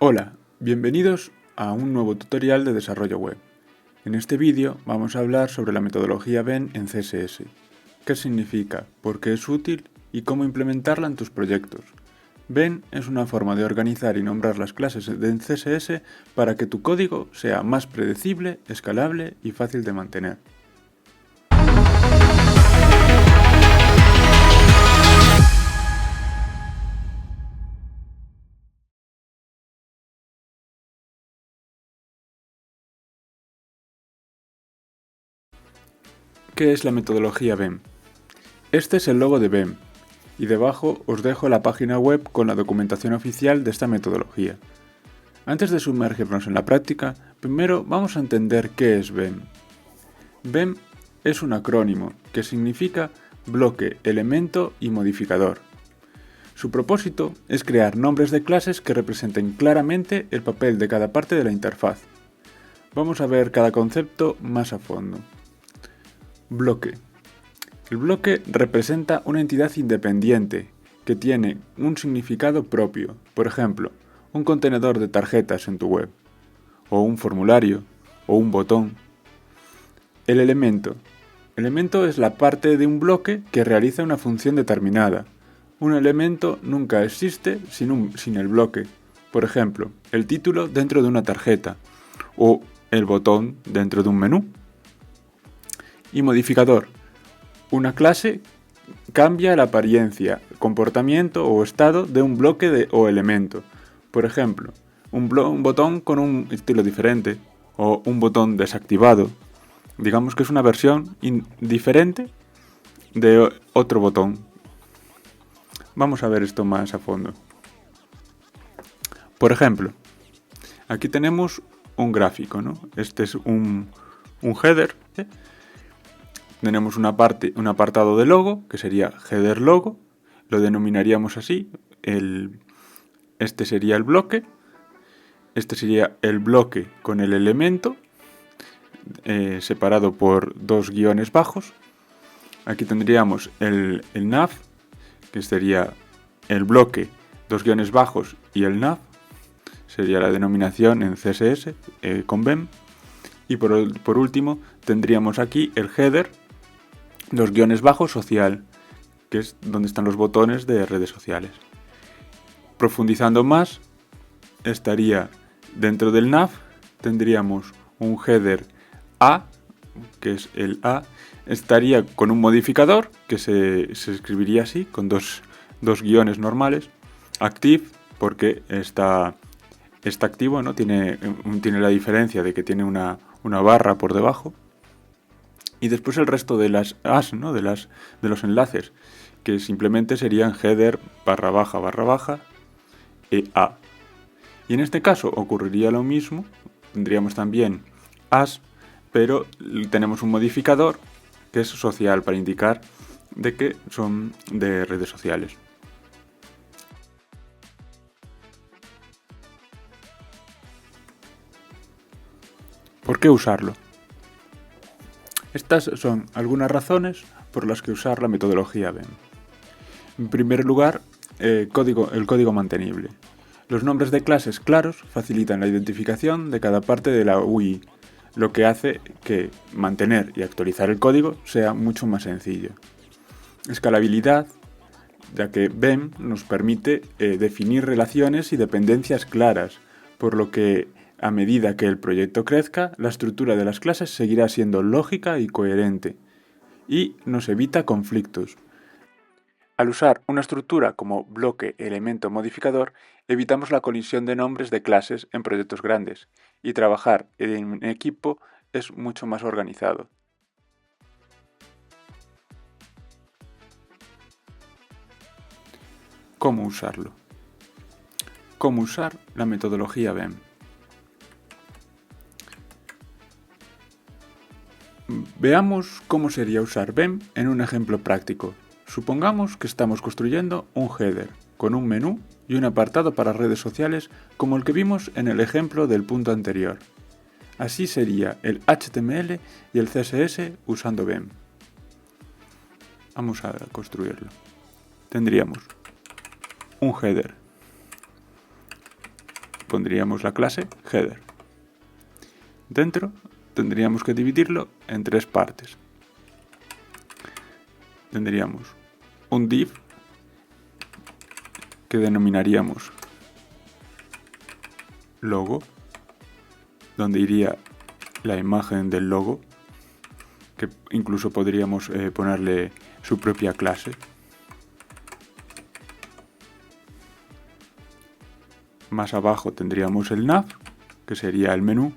Hola, bienvenidos a un nuevo tutorial de desarrollo web. En este vídeo vamos a hablar sobre la metodología BEM en CSS, qué significa, por qué es útil y cómo implementarla en tus proyectos. BEM es una forma de organizar y nombrar las clases en CSS para que tu código sea más predecible, escalable y fácil de mantener. ¿Qué es la metodología BEM? Este es el logo de BEM, y debajo os dejo la página web con la documentación oficial de esta metodología. Antes de sumergirnos en la práctica, primero vamos a entender qué es BEM. BEM es un acrónimo que significa bloque, elemento y modificador. Su propósito es crear nombres de clases que representen claramente el papel de cada parte de la interfaz. Vamos a ver cada concepto más a fondo. Bloque. El bloque representa una entidad independiente que tiene un significado propio, por ejemplo, un contenedor de tarjetas en tu web, o un formulario, o un botón. El elemento. Elemento es la parte de un bloque que realiza una función determinada. Un elemento nunca existe sin el bloque. Por ejemplo, el título dentro de una tarjeta, o el botón dentro de un menú. Y modificador. Una clase cambia la apariencia, comportamiento o estado de un bloque o elemento. Por ejemplo, un botón con un estilo diferente o un botón desactivado. Digamos que es una versión diferente de otro botón. Vamos a ver esto más a fondo. Por ejemplo, aquí tenemos un gráfico, ¿no? Este es un header. Tenemos un apartado de logo, que sería header logo, lo denominaríamos así, este sería el bloque, este sería el bloque con el elemento, separado por dos guiones bajos. Aquí tendríamos el nav, que sería el bloque, dos guiones bajos y el nav, sería la denominación en CSS con BEM. Y por último tendríamos aquí el header, dos guiones bajos social, que es donde están los botones de redes sociales. Profundizando más, estaría dentro del nav, tendríamos un header A, que es el A, estaría con un modificador, que se escribiría así, con dos guiones normales, active, porque está activo, ¿no? Tiene la diferencia de que tiene una barra por debajo. Y después el resto de las as, ¿no? de los enlaces, que simplemente serían header // a. Y en este caso ocurriría lo mismo, tendríamos también as, pero tenemos un modificador que es social para indicar de que son de redes sociales. ¿Por qué usarlo? Estas son algunas razones por las que usar la metodología BEM. En primer lugar, el código mantenible. Los nombres de clases claros facilitan la identificación de cada parte de la UI, lo que hace que mantener y actualizar el código sea mucho más sencillo. Escalabilidad, ya que BEM nos permite definir relaciones y dependencias claras, por lo que a medida que el proyecto crezca, la estructura de las clases seguirá siendo lógica y coherente, y nos evita conflictos. Al usar una estructura como bloque, elemento, modificador, evitamos la colisión de nombres de clases en proyectos grandes, y trabajar en equipo es mucho más organizado. ¿Cómo usarlo? ¿Cómo usar la metodología BEM? Veamos cómo sería usar BEM en un ejemplo práctico. Supongamos que estamos construyendo un header con un menú y un apartado para redes sociales como el que vimos en el ejemplo del punto anterior. Así sería el HTML y el CSS usando BEM. Vamos a construirlo. Tendríamos un header pondríamos la clase header. Dentro tendríamos que dividirlo en 3 partes. Tendríamos un div que denominaríamos logo, donde iría la imagen del logo, que incluso podríamos ponerle su propia clase. Más abajo tendríamos el nav, que sería el menú.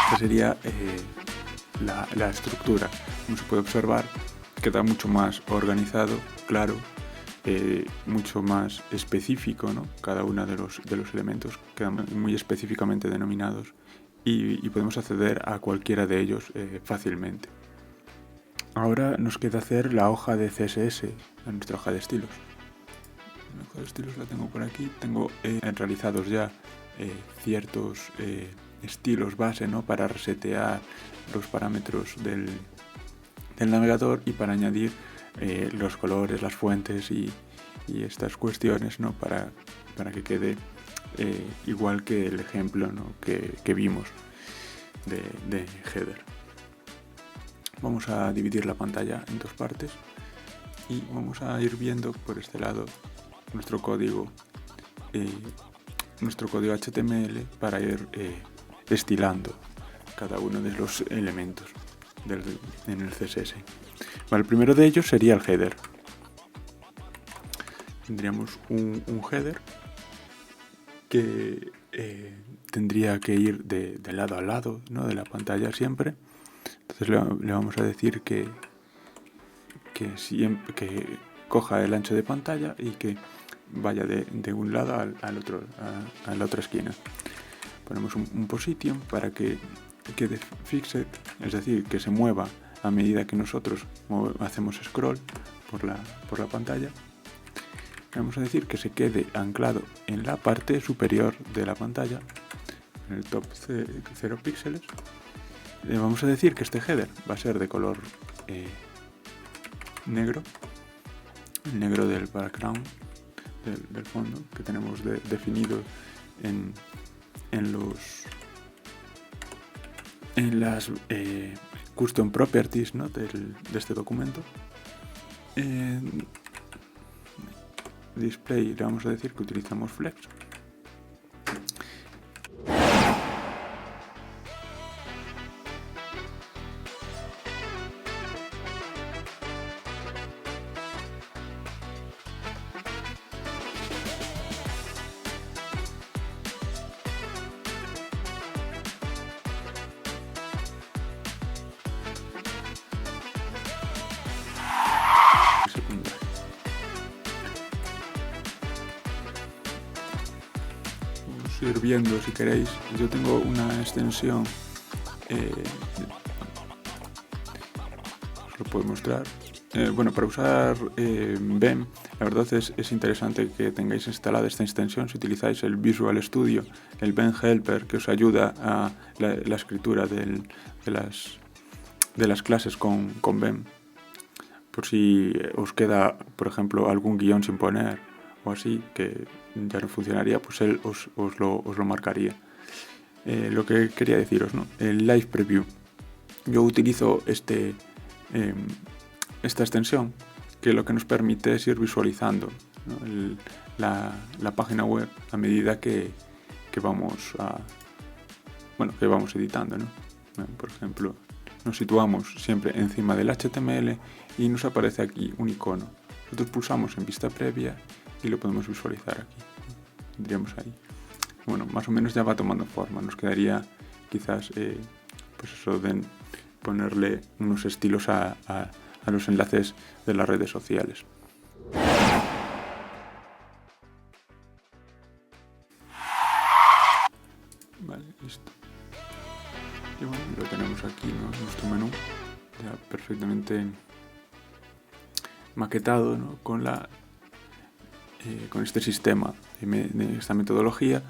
Esta sería la estructura. Como se puede observar, queda mucho más organizado, claro, mucho más específico, ¿no? Cada uno de los elementos quedan muy específicamente denominados y podemos acceder a cualquiera de ellos fácilmente. Ahora nos queda hacer la hoja de CSS, nuestra hoja de estilos. La hoja de estilos la tengo por aquí. Tengo realizados ya ciertos estilos base, ¿no? Para resetear los parámetros del navegador y para añadir los colores, las fuentes y estas cuestiones, ¿no? Para que quede igual que el ejemplo, ¿no? que vimos de header. Vamos a dividir la pantalla en 2 partes y vamos a ir viendo por este lado nuestro código HTML para ir estilando cada uno de los elementos en el CSS. Vale, el primero de ellos sería el header. Tendríamos un header que tendría que ir de lado a lado, ¿no? De la pantalla siempre. Entonces le vamos a decir que coja el ancho de pantalla y que vaya de un lado al otro, a la otra esquina. Ponemos un position para que quede fixed, es decir, que se mueva a medida que nosotros hacemos scroll por la pantalla. Vamos a decir que se quede anclado en la parte superior de la pantalla, en el top 0 píxeles. Le vamos a decir que este header va a ser de color negro, el negro del background, del fondo, que tenemos definido en las custom properties, ¿no? de este documento. Display le vamos a decir que utilizamos flex. Ir viendo si queréis. Yo tengo una extensión, os lo puedo mostrar. Bueno, para usar BEM, la verdad es interesante que tengáis instalada esta extensión. Si utilizáis el Visual Studio, el BEM Helper, que os ayuda a la escritura de las clases con BEM, por si os queda, por ejemplo, algún guión sin poner o así, que ya no funcionaría, pues él os lo marcaría. Lo que quería deciros, ¿no? El Live Preview. Yo utilizo esta extensión, que lo que nos permite es ir visualizando, ¿no? la página web a medida que vamos editando, ¿no? Por ejemplo, nos situamos siempre encima del HTML y nos aparece aquí un icono nosotros pulsamos en vista previa y lo podemos visualizar aquí. Tendríamos ahí. Bueno, más o menos ya va tomando forma. Nos quedaría quizás pues eso de ponerle unos estilos a los enlaces de las redes sociales. Vale, listo. Y bueno, lo tenemos aquí, ¿no? Nuestro menú ya perfectamente maquetado, ¿no? con este sistema de esta metodología,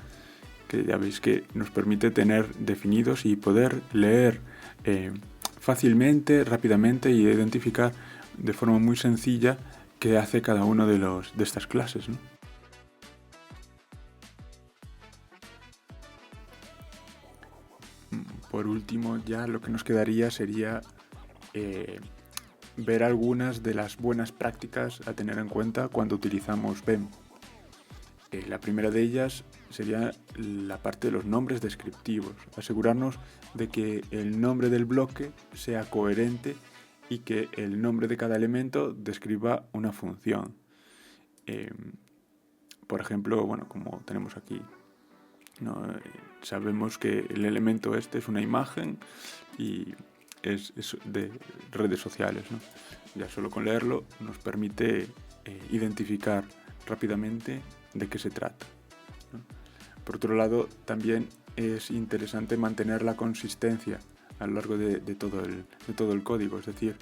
que ya veis que nos permite tener definidos y poder leer fácilmente, rápidamente y identificar de forma muy sencilla qué hace cada uno de estas clases, ¿no? Por último, ya lo que nos quedaría sería ver algunas de las buenas prácticas a tener en cuenta cuando utilizamos BEM. La primera de ellas sería la parte de los nombres descriptivos. Asegurarnos de que el nombre del bloque sea coherente y que el nombre de cada elemento describa una función. Por ejemplo, bueno, como tenemos aquí, ¿no? Sabemos que el elemento este es una imagen y es de redes sociales, ¿no? Ya solo con leerlo nos permite identificar rápidamente de qué se trata, ¿no? Por otro lado, también es interesante mantener la consistencia a lo largo de todo el código, es decir,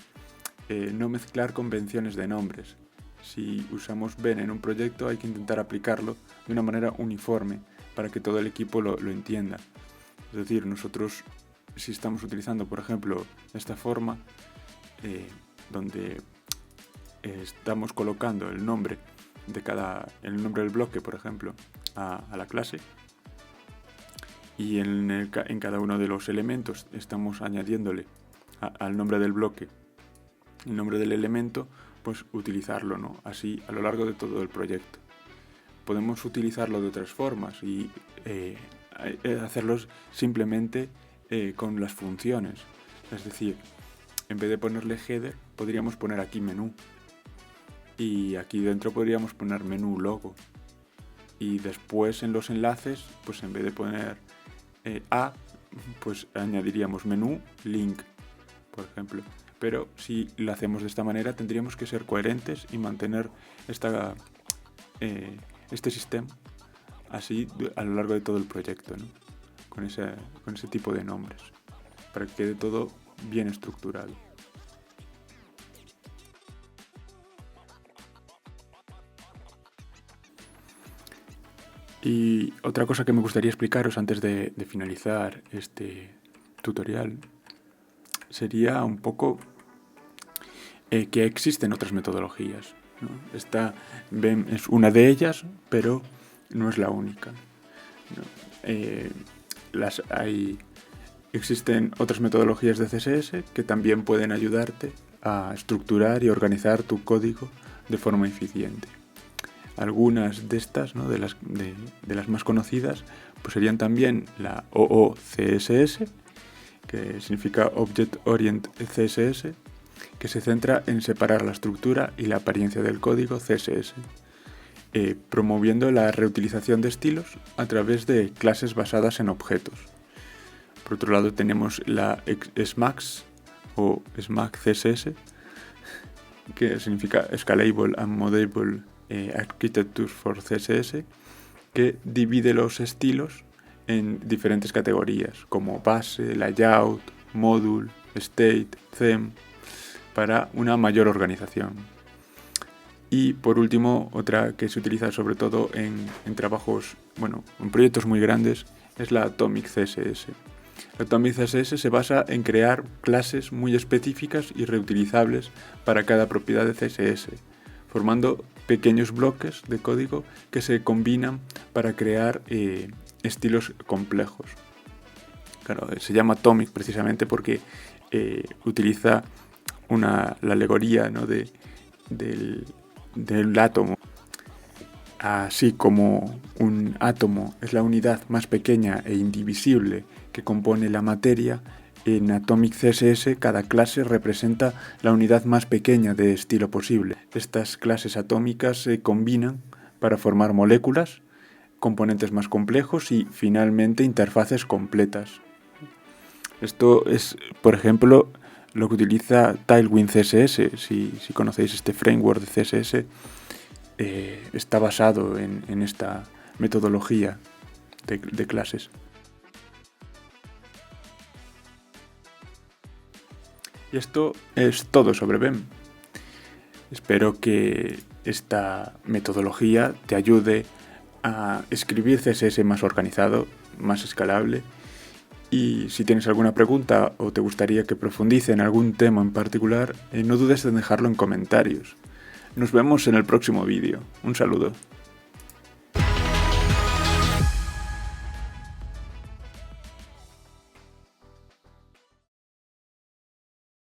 no mezclar convenciones de nombres. Si usamos BEM en un proyecto hay que intentar aplicarlo de una manera uniforme para que todo el equipo lo entienda. Es decir, nosotros si estamos utilizando, por ejemplo, esta forma donde estamos colocando el nombre del bloque, por ejemplo, a la clase, y en cada uno de los elementos estamos añadiéndole al nombre del bloque el nombre del elemento, pues utilizarlo, ¿no? Así a lo largo de todo el proyecto. Podemos utilizarlo de otras formas y hacerlos simplemente con las funciones. Es decir, en vez de ponerle header, podríamos poner aquí menú. Y aquí dentro podríamos poner menú logo. Y después en los enlaces, pues en vez de poner pues añadiríamos menú link, por ejemplo. Pero si lo hacemos de esta manera tendríamos que ser coherentes y mantener este sistema así a lo largo de todo el proyecto, ¿no? Con ese tipo de nombres, para que quede todo bien estructurado. Y otra cosa que me gustaría explicaros antes de finalizar este tutorial sería un poco que existen otras metodologías, ¿no? Esta BEM es una de ellas, pero no es la única, ¿no? Existen otras metodologías de CSS que también pueden ayudarte a estructurar y organizar tu código de forma eficiente. Algunas de estas, ¿no? de las más conocidas, pues serían también la OOCSS, que significa Object Oriented CSS, que se centra en separar la estructura y la apariencia del código CSS, promoviendo la reutilización de estilos a través de clases basadas en objetos. Por otro lado tenemos la SMACS o SMAC CSS, que significa Scalable and Modelable Architecture for CSS, que divide los estilos en diferentes categorías como base, layout, module, state, theme, para una mayor organización. Y por último, otra que se utiliza sobre todo en trabajos, en proyectos muy grandes, es la Atomic CSS. La Atomic CSS se basa en crear clases muy específicas y reutilizables para cada propiedad de CSS, formando pequeños bloques de código que se combinan para crear estilos complejos. Claro, se llama Atomic precisamente porque utiliza la alegoría, ¿no? del átomo. Así como un átomo es la unidad más pequeña e indivisible que compone la materia, En Atomic CSS cada clase representa la unidad más pequeña de estilo posible. Estas clases atómicas se combinan para formar moléculas, componentes más complejos y finalmente interfaces completas. Esto es, por ejemplo, lo que utiliza Tailwind CSS. Si conocéis este framework de CSS, está basado en esta metodología de clases. Y esto es todo sobre BEM. Espero que esta metodología te ayude a escribir CSS más organizado, más escalable. Y si tienes alguna pregunta o te gustaría que profundice en algún tema en particular, no dudes en dejarlo en comentarios. Nos vemos en el próximo vídeo. Un saludo.